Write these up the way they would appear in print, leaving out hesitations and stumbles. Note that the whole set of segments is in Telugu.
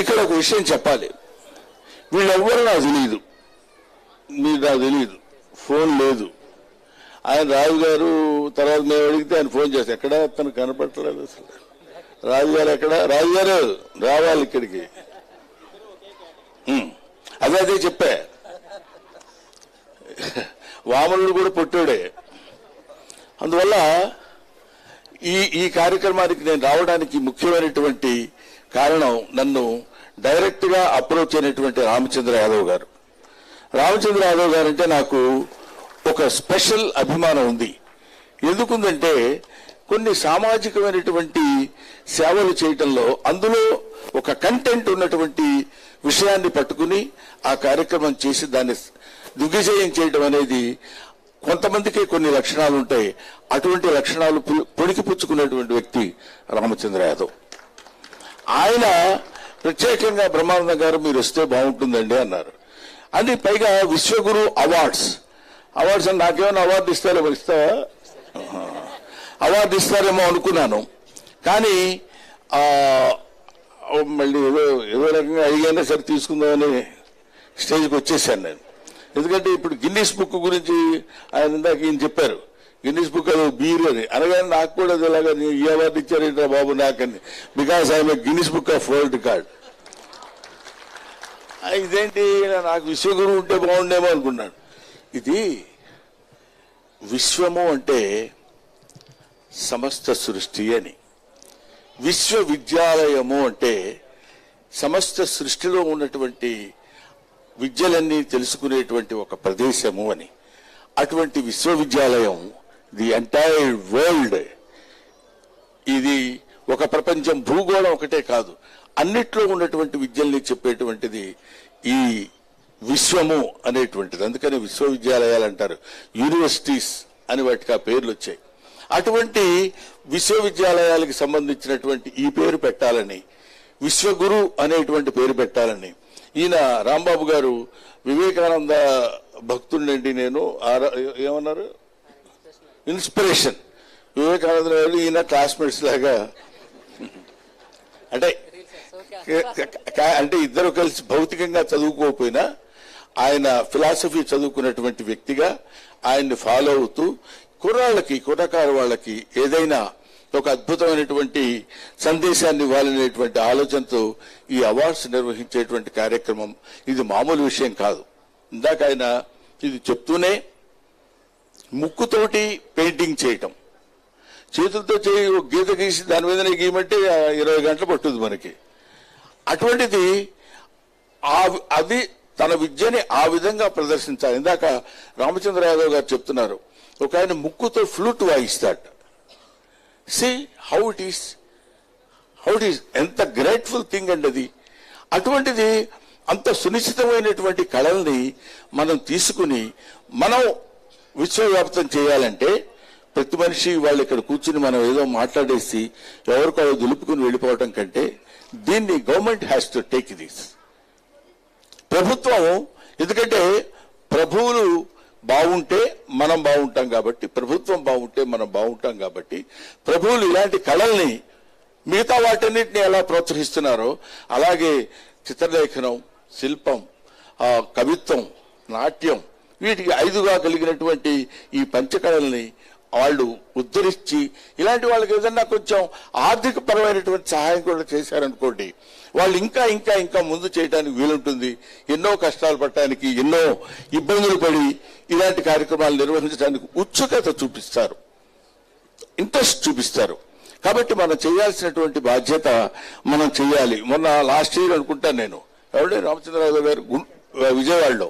ఇక్కడ ఒక విషయం చెప్పాలి. వీళ్ళెవ్వరూ నాకు తెలియదు, మీరు నాకు తెలియదు, ఫోన్ లేదు. ఆయన రాజు గారు తర్వాత మేము అడిగితే ఆయన ఫోన్ చేస్తాం, ఎక్కడ తను కనపడలేదు అసలు. రాజు గారు ఎక్కడ? రాజు గారు రావాలి ఇక్కడికి. అదే చెప్పా, వామనుడు కూడా పొట్టాడే. అందువల్ల ఈ కార్యక్రమానికి నేను రావడానికి ముఖ్యమైనటువంటి కారణం, నన్ను డైరెక్ట్ గా అప్రోచ్ అయినటువంటి రామచంద్ర యాదవ్ గారు. రామచంద్ర యాదవ్ గారు అంటే నాకు ఒక స్పెషల్ అభిమానం ఉంది. ఎందుకుందంటే కొన్ని సామాజికమైనటువంటి సేవలు చేయటంలో, అందులో ఒక కంటెంట్ ఉన్నటువంటి విషయాన్ని పట్టుకుని ఆ కార్యక్రమం చేసి దాన్ని దిగ్విజయం చేయడం అనేది కొంతమందికి కొన్ని లక్షణాలు ఉంటాయి. అటువంటి లక్షణాలు పొడికిపుచ్చుకునేటువంటి వ్యక్తి రామచంద్ర యాదవ్. ఆయన ప్రత్యేకంగా బ్రహ్మానందం గారు మీరు వస్తే బాగుంటుందండి అన్నారు. అది పైగా విశ్వగురు అవార్డ్స్ అని నాకేమైనా అవార్డు ఇస్తారేమో, ఇస్తావా? అవార్డు ఇస్తారేమో అనుకున్నాను. కానీ మళ్ళీ ఏదో రకంగా అడిగానే సరే తీసుకుందామని స్టేజ్కి వచ్చేసాను నేను. ఎందుకంటే ఇప్పుడు గిన్నీస్ బుక్ గురించి ఆయన ఇందాక ఈయన చెప్పారు, గిన్నీస్ బుక్ అది బీర్ అని అనగానే నాకు కూడా అది ఇలాగా ఈ అవార్డు ఇచ్చారేంట్రా బాబు నాకని, because I'm Guinness book of world record. ఇదేంటి, నాకు విశ్వగురు ఉంటే బాగుండేమో అనుకున్నాను. ఇది విశ్వము అంటే సమస్త సృష్టి అని, విశ్వవిద్యాలయము అంటే సమస్త సృష్టిలో ఉన్నటువంటి విద్యలన్నీ తెలుసుకునేటువంటి ఒక ప్రదేశము అని. అటువంటి విశ్వవిద్యాలయం ది ఎంటైర్ వరల్డ్, ఇది ఒక ప్రపంచం, భూగోళం ఒకటే కాదు, అన్నిట్లో ఉన్నటువంటి విద్యల్ని చెప్పేటువంటిది ఈ విశ్వము అనేటువంటిది. అందుకని విశ్వవిద్యాలయాలు అంటారు, యూనివర్సిటీస్ అని వాటికి ఆ పేర్లు వచ్చాయి. అటువంటి విశ్వవిద్యాలయాలకు సంబంధించినటువంటి ఈ పేరు పెట్టాలని, విశ్వగురు అనేటువంటి పేరు పెట్టాలని ఈయన రాంబాబు గారు వివేకానంద భక్తుడండి నేను, ఏమన్నారు, ఇన్స్పిరేషన్. వివేకానంద గారు ఈయన క్లాస్మేట్స్ లాగా, అంటే ఇద్దరు కలిసి భౌతికంగా చదువుకోకపోయినా ఆయన ఫిలాసఫీ చదువుకున్నటువంటి వ్యక్తిగా ఆయన్ని ఫాలో అవుతూ కుర్రకారు వాళ్ళకి ఏదైనా ఒక అద్భుతమైనటువంటి సందేశాన్ని ఇవ్వాలనేటువంటి ఆలోచనతో ఈ అవార్డ్స్ నిర్వహించేటువంటి కార్యక్రమం ఇది మామూలు విషయం కాదు. ఇందాక ఆయన ఇది చెప్తూనే ముక్కుతోటి పెయింటింగ్ చేయటం, చేతులతో గీత గీసి దాని మీదనే గీయమంటే 20 గంటలు పట్టుద్ది మనకి. అటువంటిది అది తన విద్యని ఆ విధంగా ప్రదర్శించాలి. ఇందాక రామచంద్ర యాదవ్ గారు చెప్తున్నారు, ఒక ఆయన ముక్కుతో ఫ్లూట్ వాయిస్తాడు. See how it is, ఎంత గ్రేట్ఫుల్ థింగ్ అండి అది. అటువంటిది అంత సునిశ్చితమైనటువంటి కళల్ని మనం తీసుకుని మనం విశ్వవ్యాప్తం చేయాలంటే ప్రతి మనిషి వాళ్ళు ఇక్కడ కూర్చుని మనం ఏదో మాట్లాడేసి ఎవరికో దులుపుకుని వెళ్ళిపోవటం కంటే దీన్ని government has to take this. ప్రభుత్వం, ఎందుకంటే ప్రభువులు బాగుంటే మనం బాగుంటాం కాబట్టి, ప్రభుత్వం బాగుంటే మనం బాగుంటాం కాబట్టి, ప్రభువులు ఇలాంటి కళల్ని మిగతా వాటన్నిటిని ఎలా ప్రోత్సహిస్తున్నారో అలాగే చిత్రలేఖనం, శిల్పం, కవిత్వం, నాట్యం, వీటికి 5గా కలిగినటువంటి ఈ పంచకళల్ని వాళ్ళు ఉద్ధరించి ఇలాంటి వాళ్ళకి ఏదన్నా కొంచెం ఆర్థిక పరమైనటువంటి సహాయం కూడా చేశారనుకోండి, వాళ్ళు ఇంకా ఇంకా ఇంకా ముందు చేయడానికి వీలుంటుంది. ఎన్నో కష్టాలు పడటానికి, ఎన్నో ఇబ్బందులు పడి ఇలాంటి కార్యక్రమాలు నిర్వహించడానికి ఉత్సుకత చూపిస్తారు, ఇంట్రెస్ట్ చూపిస్తారు. కాబట్టి మనం చేయాల్సినటువంటి బాధ్యత మనం చేయాలి. మొన్న లాస్ట్ ఇయర్ అనుకుంటాను నేను, ఎవడే రామచంద్రరావు గారు విజయవాడలో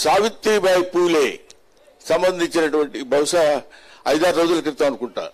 సావిత్రిబాయి పూలే సంబంధించినటువంటి, బహుశా 5-6 రోజుల క్రితం అనుకుంటా,